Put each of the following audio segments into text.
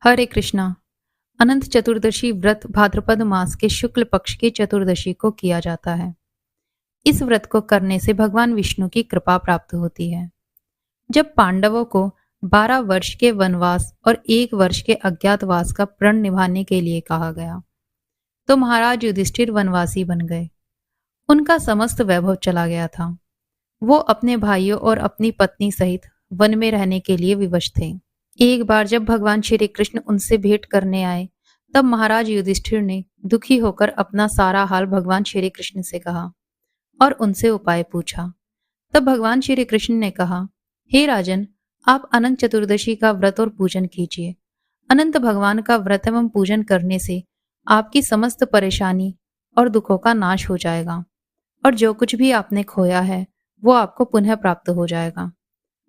हरे कृष्णा। अनंत चतुर्दशी व्रत भाद्रपद मास के शुक्ल पक्ष की चतुर्दशी को किया जाता है। इस व्रत को करने से भगवान विष्णु की कृपा प्राप्त होती है। जब पांडवों को 12 वर्ष के वनवास और 1 वर्ष के अज्ञातवास का प्रण निभाने के लिए कहा गया, तो महाराज युधिष्ठिर वनवासी बन गए। उनका समस्त वैभव चला गया था। वो अपने भाइयों और अपनी पत्नी सहित वन में रहने के लिए विवश थे। एक बार जब भगवान श्री कृष्ण उनसे भेंट करने आए, तब महाराज युधिष्ठिर ने दुखी होकर अपना सारा हाल भगवान श्री कृष्ण से कहा और उनसे उपाय पूछा। तब भगवान श्री कृष्ण ने कहा, हे राजन, आप अनंत चतुर्दशी का व्रत और पूजन कीजिए। अनंत भगवान का व्रत एवं पूजन करने से आपकी समस्त परेशानी और दुखों का नाश हो जाएगा और जो कुछ भी आपने खोया है वो आपको पुनः प्राप्त हो जाएगा।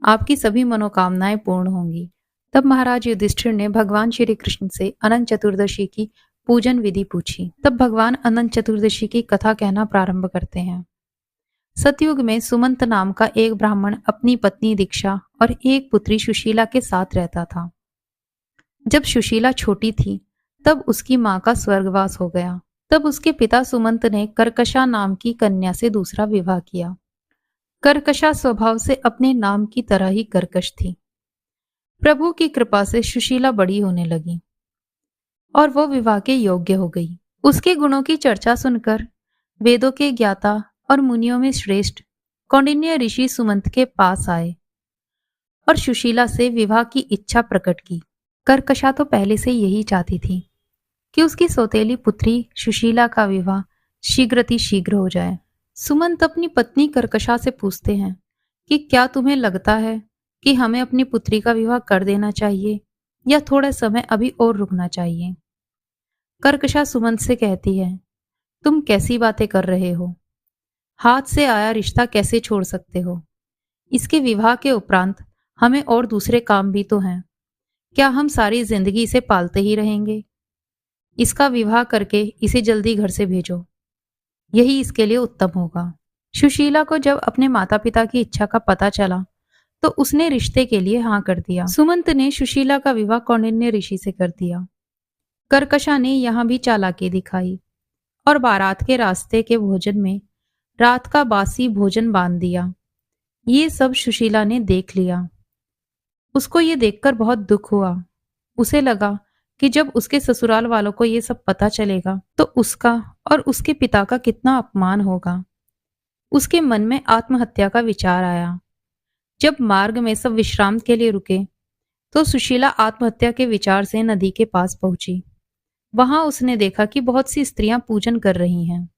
आपकी सभी मनोकामनाएं पूर्ण होंगी। तब महाराज युधिष्ठिर ने भगवान श्री कृष्ण से अनंत चतुर्दशी की पूजन विधि पूछी। तब भगवान अनंत चतुर्दशी की कथा कहना प्रारंभ करते हैं। सतयुग में सुमंत नाम का एक ब्राह्मण अपनी पत्नी दीक्षा और एक पुत्री सुशीला के साथ रहता था। जब सुशीला छोटी थी तब उसकी मां का स्वर्गवास हो गया। तब उसके पिता सुमंत ने कर्कशा नाम की कन्या से दूसरा विवाह किया। कर्कशा स्वभाव से अपने नाम की तरह ही कर्कश थी। प्रभु की कृपा से सुशीला बड़ी होने लगी और वो विवाह के योग्य हो गई। उसके गुणों की चर्चा सुनकर वेदों के ज्ञाता और मुनियों में श्रेष्ठ कौंडिन्य ऋषि सुमंत के पास आए और सुशीला से विवाह की इच्छा प्रकट की। कर्कशा तो पहले से यही चाहती थी कि उसकी सौतेली पुत्री सुशीला का विवाह शीघ्र हो जाए। सुमंत अपनी पत्नी कर्कशा से पूछते हैं कि क्या तुम्हें लगता है कि हमें अपनी पुत्री का विवाह कर देना चाहिए या थोड़ा समय अभी और रुकना चाहिए। कर्कशा सुमंत से कहती है, तुम कैसी बातें कर रहे हो? हाथ से आया रिश्ता कैसे छोड़ सकते हो? इसके विवाह के उपरांत हमें और दूसरे काम भी तो हैं। क्या हम सारी जिंदगी इसे पालते ही रहेंगे? इसका विवाह करके इसे जल्दी घर से भेजो, यही इसके लिए उत्तम होगा। सुशीला को जब अपने माता पिता की इच्छा का पता चला तो उसने रिश्ते के लिए हाँ कर दिया। सुमंत ने सुशीला का विवाह कौंडिन्य ऋषि से कर दिया। कर्कशा ने यहां भी चालाकी दिखाई और बारात के रास्ते के भोजन में रात का बासी भोजन बांध दिया। ये सब सुशीला ने देख लिया। उसको ये देखकर बहुत दुख हुआ। उसे लगा कि जब उसके ससुराल वालों को ये सब पता चलेगा तो उसका और उसके पिता का कितना अपमान होगा। उसके मन में आत्महत्या का विचार आया। जब मार्ग में सब विश्राम के लिए रुके तो सुशीला आत्महत्या के विचार से नदी के पास पहुंची। वहां उसने देखा कि बहुत सी स्त्रियां पूजन कर रही हैं।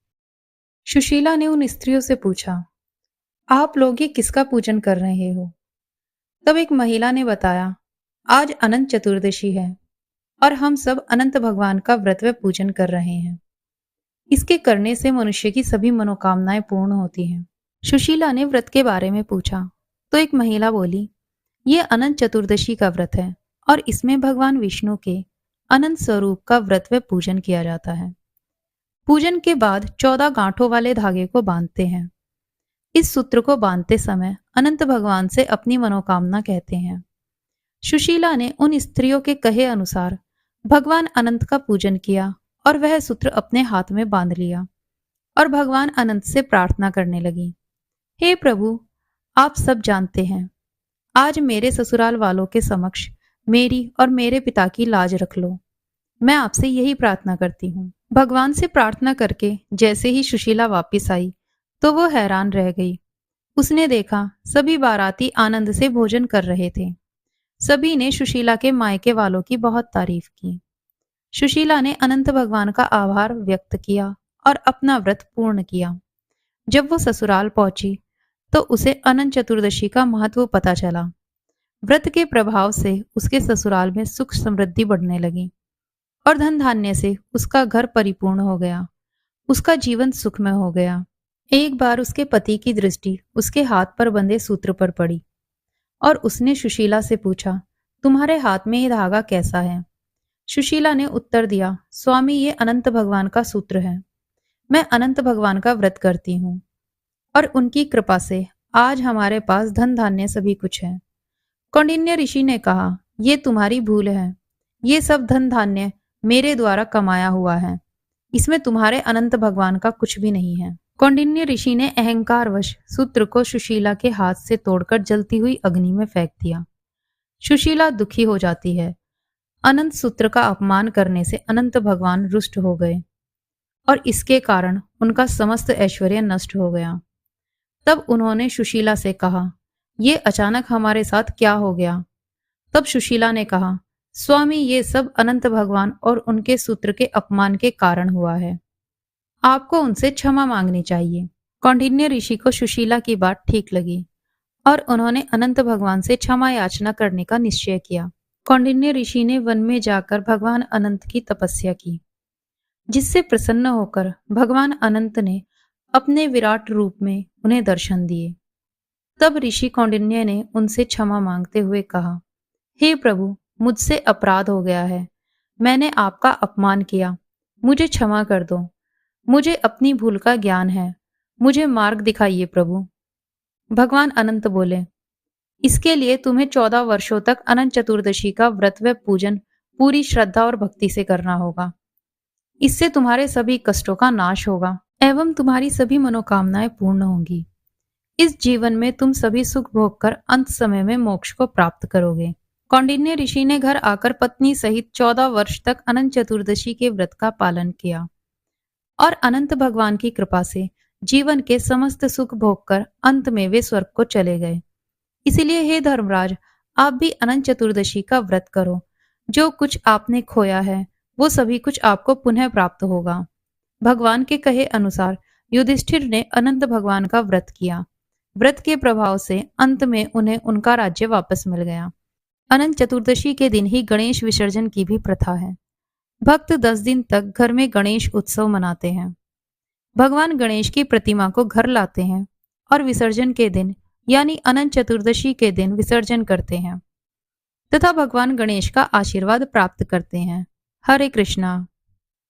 सुशीला ने उन स्त्रियों से पूछा, आप लोग ये किसका पूजन कर रहे हो? तब एक महिला ने बताया, आज अनंत चतुर्दशी है और हम सब अनंत भगवान का व्रत व पूजन कर रहे हैं। इसके करने से मनुष्य की सभी मनोकामनाएं पूर्ण होती हैं। सुशीला ने व्रत के बारे में पूछा तो एक महिला बोली, ये अनंत चतुर्दशी का व्रत है और इसमें भगवान विष्णु के अनंत स्वरूप का व्रत व पूजन किया जाता है। पूजन के बाद 14 गांठों वाले धागे को बांधते हैं। इस सूत्र को बांधते समय अनंत भगवान से अपनी मनोकामना कहते हैं। सुशीला ने उन स्त्रियों के कहे अनुसार भगवान अनंत का पूजन किया और वह सूत्र अपने हाथ में बांध लिया और भगवान अनंत से प्रार्थना करने लगी, हे प्रभु, आप सब जानते हैं, आज मेरे ससुराल वालों के समक्ष मेरी और मेरे पिता की लाज रख लो। मैं आपसे यही प्रार्थना करती हूँ। भगवान से प्रार्थना करके जैसे ही सुशीला वापस आई तो वो हैरान रह गई। उसने देखा सभी बाराती आनंद से भोजन कर रहे थे। सभी ने सुशीला के मायके वालों की बहुत तारीफ की। सुशीला ने अनंत भगवान का आभार व्यक्त किया और अपना व्रत पूर्ण किया। जब वो ससुराल पहुंची तो उसे अनंत चतुर्दशी का महत्व पता चला। व्रत के प्रभाव से उसके ससुराल में सुख समृद्धि बढ़ने लगी और धन धान्य से उसका घर परिपूर्ण हो गया। उसका जीवन सुखमय हो गया। एक बार उसके पति की दृष्टि उसके हाथ पर बंधे सूत्र पर पड़ी और उसने सुशीला से पूछा, तुम्हारे हाथ में ये धागा कैसा है? सुशीला ने उत्तर दिया, स्वामी, ये अनंत भगवान का सूत्र है। मैं अनंत भगवान का व्रत करती हूँ और उनकी कृपा से आज हमारे पास धन धान्य सभी कुछ है। कौंडिन्य ऋषि ने कहा, ये तुम्हारी भूल है। ये सब धन धान्य मेरे द्वारा कमाया हुआ है, इसमें तुम्हारे अनंत भगवान का कुछ भी नहीं है। कौंडिन्य ऋषि ने अहंकारवश सूत्र को सुशीला के हाथ से तोड़कर जलती हुई अग्नि में फेंक दिया। सुशीला दुखी हो जाती है। अनंत सूत्र का अपमान करने से अनंत भगवान रुष्ट हो गए और इसके कारण उनका समस्त ऐश्वर्य नष्ट हो गया। तब उन्होंने सुशीला से कहा, ये अचानक हमारे साथ क्या हो गया? तब सुशीला ने कहा, स्वामी, ये सब अनंत भगवान और उनके सूत्र के अपमान के कारण हुआ है। आपको उनसे क्षमा मांगनी चाहिए। कौंडिन्य ऋषि को सुशीला की बात ठीक लगी और उन्होंने अनंत भगवान से क्षमा याचना करने का निश्चय किया। कौंडिन्य ऋषि ने वन में जाकर भगवान अनंत की तपस्या की, जिससे प्रसन्न होकर भगवान अनंत ने अपने विराट रूप में उन्हें दर्शन दिए। तब ऋषि कौंडिन्य ने उनसे क्षमा मांगते हुए कहा, हे प्रभु, मुझसे अपराध हो गया है। मैंने आपका अपमान किया, मुझे क्षमा कर दो। मुझे अपनी भूल का ज्ञान है, मुझे मार्ग दिखाइए प्रभु। भगवान अनंत बोले, इसके लिए तुम्हें 14 वर्षों तक अनंत चतुर्दशी का व्रत व पूजन पूरी श्रद्धा और भक्ति से करना होगा। इससे तुम्हारे सभी कष्टों का नाश होगा एवं तुम्हारी सभी मनोकामनाएं पूर्ण होंगी। इस जीवन में तुम सभी सुख भोग कर अंत समय में मोक्ष को प्राप्त करोगे। कौंडिन्य ऋषि ने घर आकर पत्नी सहित 14 वर्ष तक अनंत चतुर्दशी के व्रत का पालन किया और अनंत भगवान की कृपा से जीवन के समस्त सुख भोग कर अंत में वे स्वर्ग को चले गए। इसीलिए हे धर्मराज, आप भी अनंत चतुर्दशी का व्रत करो। जो कुछ आपने खोया है वो सभी कुछ आपको पुनः प्राप्त होगा। भगवान के कहे अनुसार युधिष्ठिर ने अनंत भगवान का व्रत किया। व्रत के प्रभाव से अंत में उन्हें उनका राज्य वापस मिल गया। अनंत चतुर्दशी के दिन ही गणेश विसर्जन की भी प्रथा है। भक्त 10 दिन तक घर में गणेश उत्सव मनाते हैं। भगवान गणेश की प्रतिमा को घर लाते हैं और विसर्जन के दिन यानी अनंत चतुर्दशी के दिन विसर्जन करते हैं तथा भगवान गणेश का आशीर्वाद प्राप्त करते हैं। हरे कृष्णा।